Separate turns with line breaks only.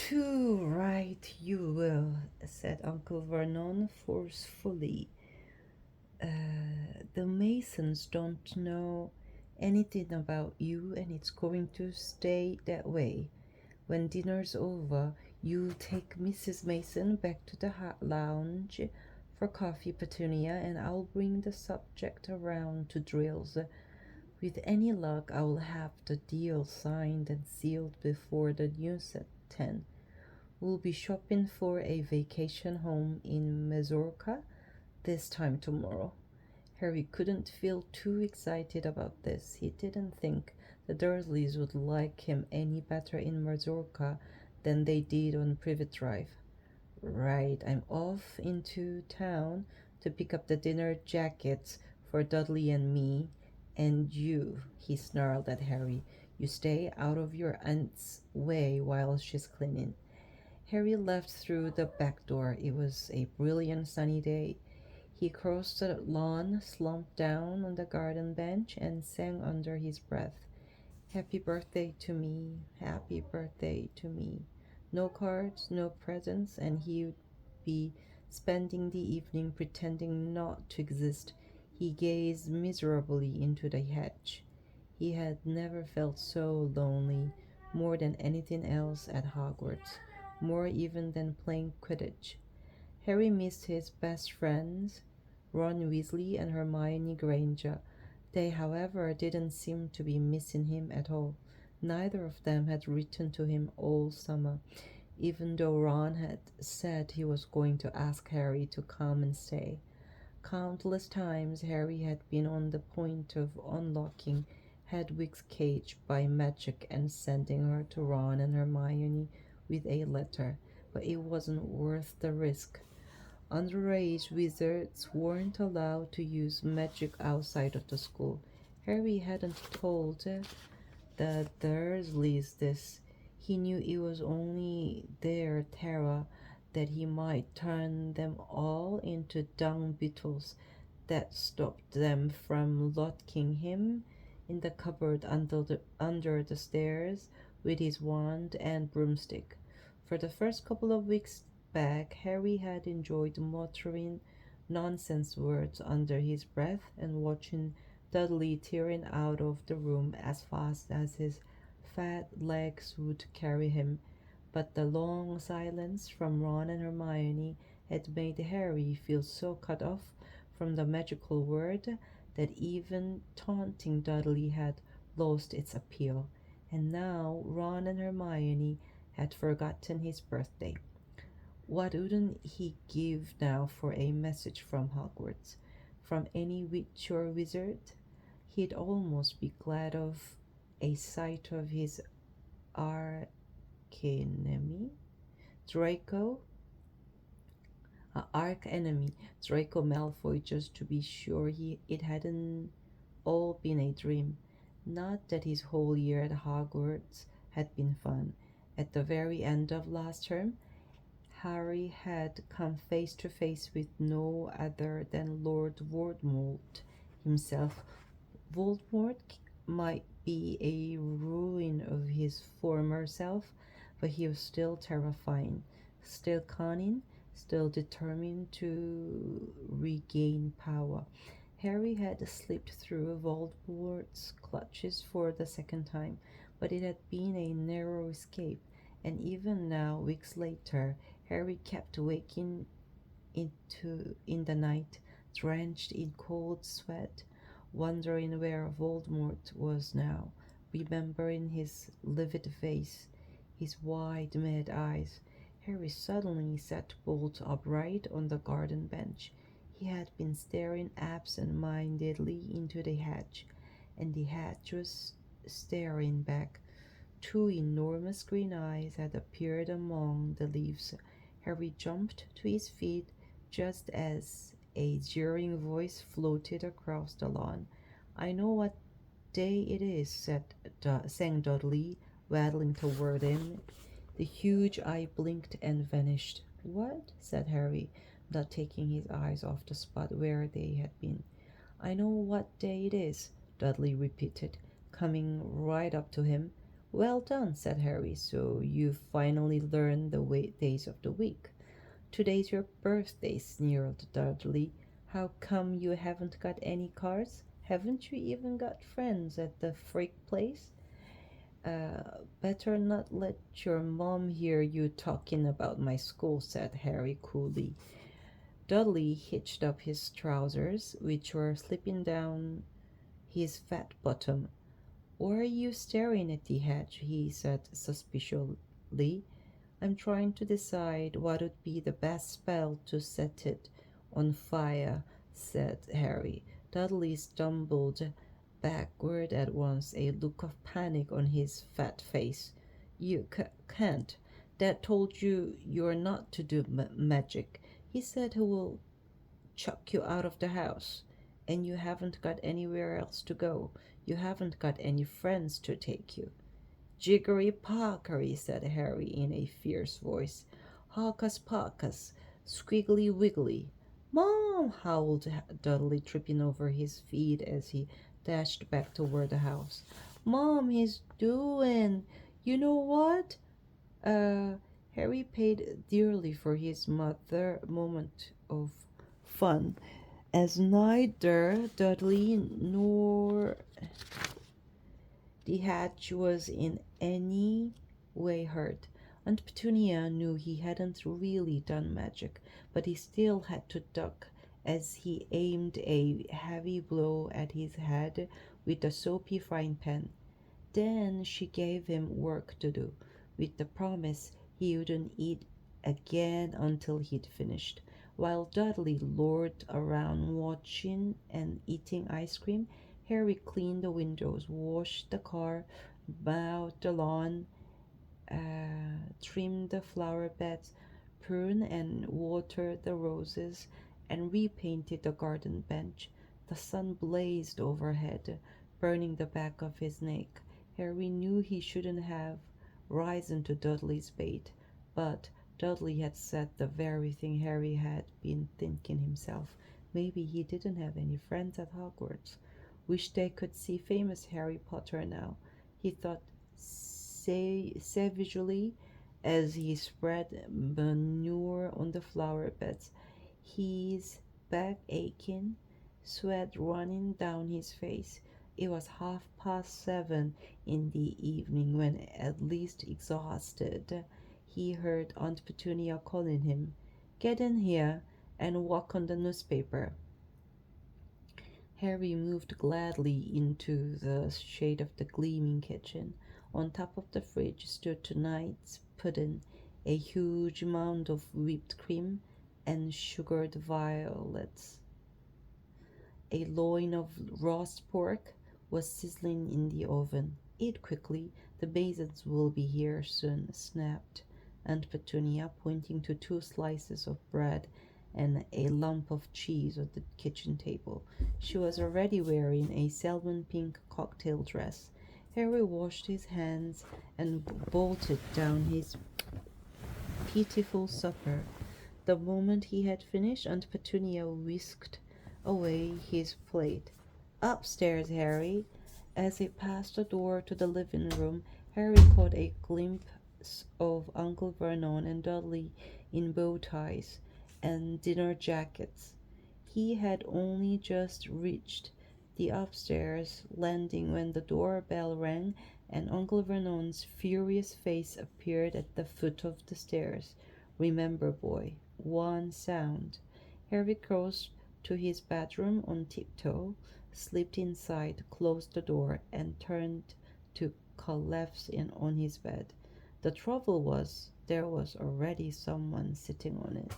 Too right you will, said Uncle Vernon forcefully. The Masons don't know anything about you, and it's going to stay that way. When dinner's over, you take Mrs. Mason back to the lounge for coffee, Petunia, and I'll bring the subject around to drills. With any luck, I'll have the deal signed and sealed before the news at 10. We'll be shopping for a vacation home in Majorca this time tomorrow. Harry couldn't feel too excited about this. He didn't think the Dursleys would like him any better in Majorca than they did on Privet Drive. Right, I'm off into town to pick up the dinner jackets for Dudley and me. And you, he snarled at Harry, you stay out of your aunt's way while she's cleaning. Harry left through the back door. It was a brilliant sunny day. He crossed the lawn, slumped down on the garden bench, and sang under his breath, Happy birthday to me, happy birthday to me. No cards, no presents, and he would be spending the evening pretending not to exist. He gazed miserably into the hedge. He had never felt so lonely, more than anything else at Hogwarts, more even than playing Quidditch. Harry missed his best friends, Ron Weasley and Hermione Granger. They, however, didn't seem to be missing him at all. Neither of them had written to him all summer, even though Ron had said he was going to ask Harry to come and stay. Countless times Harry had been on the point of unlocking Hedwig's cage by magic and sending her to Ron and Hermione with a letter, but it wasn't worth the risk. Underage wizards weren't allowed to use magic outside of the school. Harry hadn't told the Dursleys this. He knew it was only their terror that he might turn them all into dung beetles that stopped them from locking him in the cupboard under the stairs with his wand and broomstick. For the first couple of weeks back, Harry had enjoyed muttering nonsense words under his breath and watching Dudley tearing out of the room as fast as his fat legs would carry him. But the long silence from Ron and Hermione had made Harry feel so cut off from the magical world that even taunting Dudley had lost its appeal. And now Ron and Hermione had forgotten his birthday. What wouldn't he give now for a message from Hogwarts? From any witch or wizard? He'd almost be glad of a sight of his archenemy, Draco, arch enemy, Draco Malfoy, just to be sure it hadn't all been a dream. Not that his whole year at Hogwarts had been fun. At the very end of last term, Harry had come face to face with no other than Lord Voldemort himself. Voldemort might be a ruin of his former self, but he was still terrifying, still cunning, still determined to regain power. Harry had slipped through Voldemort's clutches for the second time, but it had been a narrow escape, and even now, weeks later, Harry kept waking in the night, drenched in cold sweat, wondering where Voldemort was now, remembering his livid face, his wide, mad eyes. Harry suddenly sat bolt upright on the garden bench. He had been staring absent-mindedly into the hedge, and the hedge was staring back. Two enormous green eyes had appeared among the leaves. Harry jumped to his feet just as a jeering voice floated across the lawn. I know what day it is, sang Dudley, waddling toward him. The huge eye blinked and vanished. What? Said Harry, not taking his eyes off the spot where they had been. I know what day it is, Dudley repeated, coming right up to him. Well done, said Harry. So you finally learned the days of the week. Today's your birthday, sneered Dudley. How come you haven't got any cards? Haven't you even got friends at the freak place? Better not let your mom hear you talking about my school, said Harry coolly. Dudley hitched up his trousers, which were slipping down his fat bottom. Why are you staring at the hatch? He said suspiciously. I'm trying to decide what would be the best spell to set it on fire, said Harry. Dudley stumbled backward at once, a look of panic on his fat face. You can't. Dad told you you're not to do magic. He said he will chuck you out of the house. And you haven't got anywhere else to go. You haven't got any friends to take you. Jiggery pockery, said Harry in a fierce voice. Hocus pocus, squiggly wiggly. Mom, howled Dudley, tripping over his feet as he dashed back toward the house. Mom, he's doing. You know what? Uh, Harry paid dearly for his mother moment of fun, as neither Dudley nor the hatch was in any way hurt. Aunt Petunia knew he hadn't really done magic, but he still had to duck as he aimed a heavy blow at his head with the soapy frying pan. Then she gave him work to do, with the promise he wouldn't eat again until he'd finished. While Dudley lolled around watching and eating ice cream, Harry cleaned the windows, washed the car, mowed the lawn, trimmed the flower beds, pruned and watered the roses, and repainted the garden bench. The sun blazed overhead, burning the back of his neck. Harry knew he shouldn't have risen to Dudley's bait, but Dudley had said the very thing Harry had been thinking himself. Maybe he didn't have any friends at Hogwarts. Wish they could see famous Harry Potter now, he thought savagely as he spread manure on the flower beds, his back aching, sweat running down his face. It was 7:30 in the evening when, at least exhausted, he heard Aunt Petunia calling him. Get in here and walk on the newspaper. Harry moved gladly into the shade of the gleaming kitchen. On top of the fridge stood tonight's pudding, a huge mound of whipped cream and sugared violets. A loin of roast pork was sizzling in the oven. Eat quickly, the basins will be here soon, snapped Aunt Petunia, pointing to 2 slices of bread and a lump of cheese on the kitchen table. She was already wearing a salmon pink cocktail dress. Harry washed his hands and bolted down his pitiful supper. The moment he had finished, Aunt Petunia whisked away his plate. Upstairs, Harry. As he passed the door to the living room, Harry caught a glimpse of Uncle Vernon and Dudley in bow ties and dinner jackets. He had only just reached the upstairs landing when the doorbell rang and Uncle Vernon's furious face appeared at the foot of the stairs. Remember, boy, one sound. Harry crossed to his bedroom on tiptoe, slipped inside, closed the door, and turned to collapse in on his bed. The trouble was, there was already someone sitting on it.